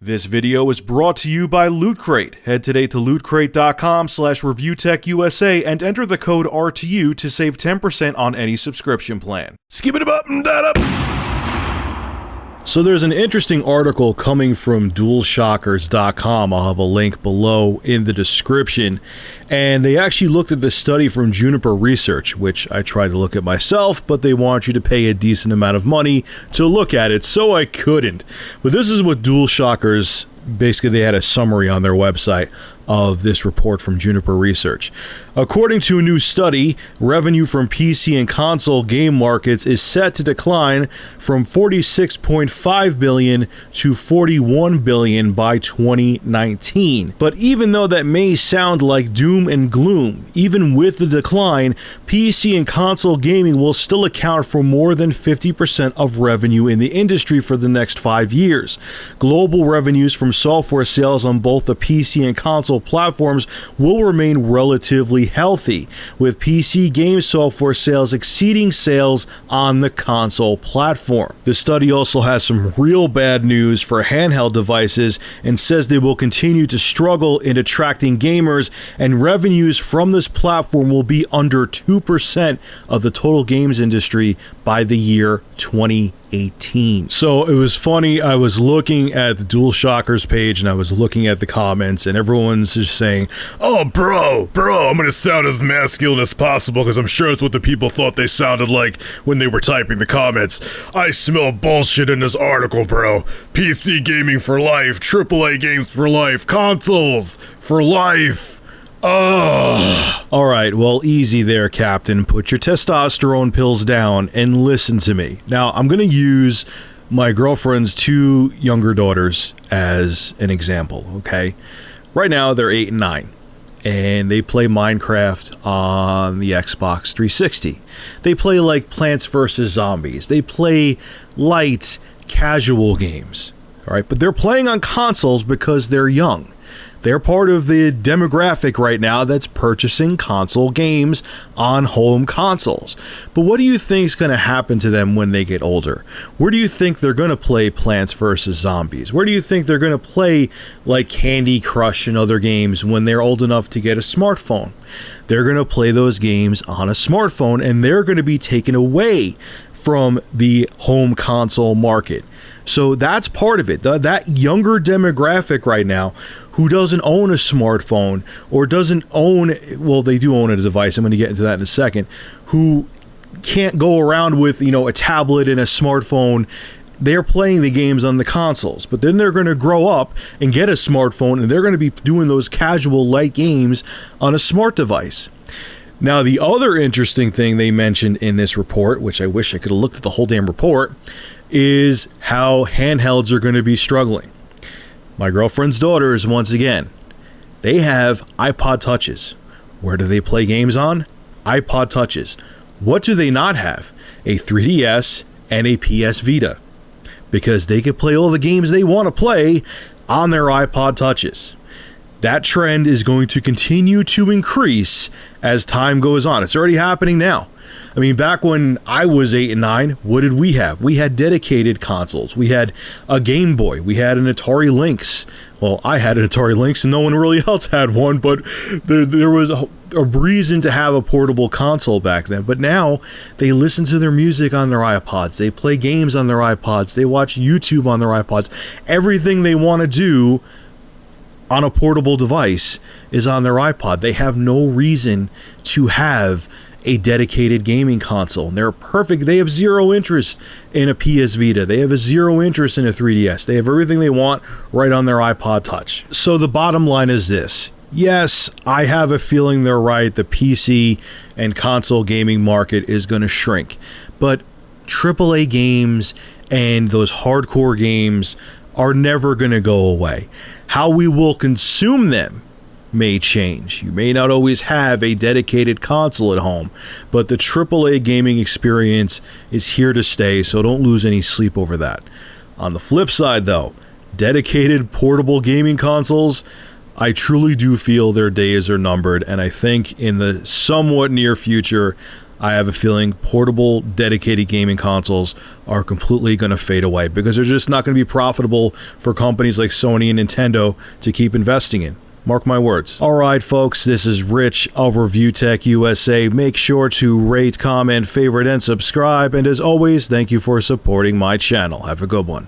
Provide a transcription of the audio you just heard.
This video is brought to you by Loot Crate. Head today to lootcrate.com/reviewtechusa and enter the code RTU to save 10% on any subscription plan. Skip it up and that up. So there's an interesting article coming from DualShockers.com. I'll have a link below in the description. And they actually looked at this study from Juniper Research, which I tried to look at myself, but they want you to pay a decent amount of money to look at it, so I couldn't. But this is what DualShockers, basically they had a summary on their website of this report from Juniper Research. According to a new study, revenue from PC and console game markets is set to decline from $46.5 billion to $41 billion by 2019. But even though that may sound like doom and gloom, even with the decline, PC and console gaming will still account for more than 50% of revenue in the industry for the next 5 years. Global revenues from software sales on both the PC and console platforms will remain relatively healthy, with PC game software sales exceeding sales on the console platform. The study also has some real bad news for handheld devices and says they will continue to struggle in attracting gamers, and revenues from this platform will be under 2% of the total games industry by the year 2018. So it was funny, I was looking at the DualShockers page and I was looking at the comments and everyone's just saying, "Oh bro, I'm gonna sound as masculine as possible because I'm sure it's what the people thought they sounded like when they were typing the comments. I smell bullshit in this article, bro. PC gaming for life, AAA games for life, consoles for life. Alright, well, easy there, Captain. Put your testosterone pills down and listen to me. Now, I'm gonna use my girlfriend's 2 younger daughters as an example, okay? Right now, they're 8 and 9, and they play Minecraft on the Xbox 360. They play, like, Plants vs. Zombies. They play light, casual games, alright? But they're playing on consoles because they're young. They're part of the demographic right now that's purchasing console games on home consoles. But what do you think is going to happen to them when they get older? Where do you think they're going to play Plants vs. Zombies? Where do you think they're going to play like Candy Crush and other games when they're old enough to get a smartphone? They're going to play those games on a smartphone, and they're going to be taken away from the home console market. So that's part of it. That younger demographic right now who doesn't own a smartphone or doesn't own, well, they do own a device, I'm going to get into that in a second, who can't go around with, you know, a tablet and a smartphone. They're playing the games on the consoles, but then they're going to grow up and get a smartphone and they're going to be doing those casual light games on a smart device. Now, the other interesting thing they mentioned in this report, which I wish I could have looked at the whole damn report, is how handhelds are going to be struggling. My girlfriend's daughters, once again, they have iPod Touches. Where do they play games on? iPod Touches. What do they not have? A 3DS and a PS Vita. Because they can play all the games they want to play on their iPod Touches. That trend is going to continue to increase as time goes on. It's already happening now. I mean, back when I was 8 and 9, what did we have? We had dedicated consoles. We had a Game Boy. We had an Atari Lynx. Well, I had an Atari Lynx and no one really else had one, but there was a reason to have a portable console back then. But now, they listen to their music on their iPods. They play games on their iPods. They watch YouTube on their iPods. Everything they want to do on a portable device is on their iPod. They have no reason to have a dedicated gaming console. And they're perfect. They have zero interest in a PS Vita. They have a zero interest in a 3DS. They have everything they want right on their iPod Touch. So the bottom line is this. Yes, I have a feeling they're right. The PC and console gaming market is going to shrink. But AAA games and those hardcore games are never going to go away. How we will consume them may change. You may not always have a dedicated console at home, but the AAA gaming experience is here to stay, so don't lose any sleep over that. On the flip side, though, dedicated portable gaming consoles, I truly do feel their days are numbered, and I think in the somewhat near future, I have a feeling portable, dedicated gaming consoles are completely going to fade away because they're just not going to be profitable for companies like Sony and Nintendo to keep investing in. Mark my words. Alright folks, this is Rich of Review Tech USA. Make sure to rate, comment, favorite, and subscribe. And as always, thank you for supporting my channel. Have a good one.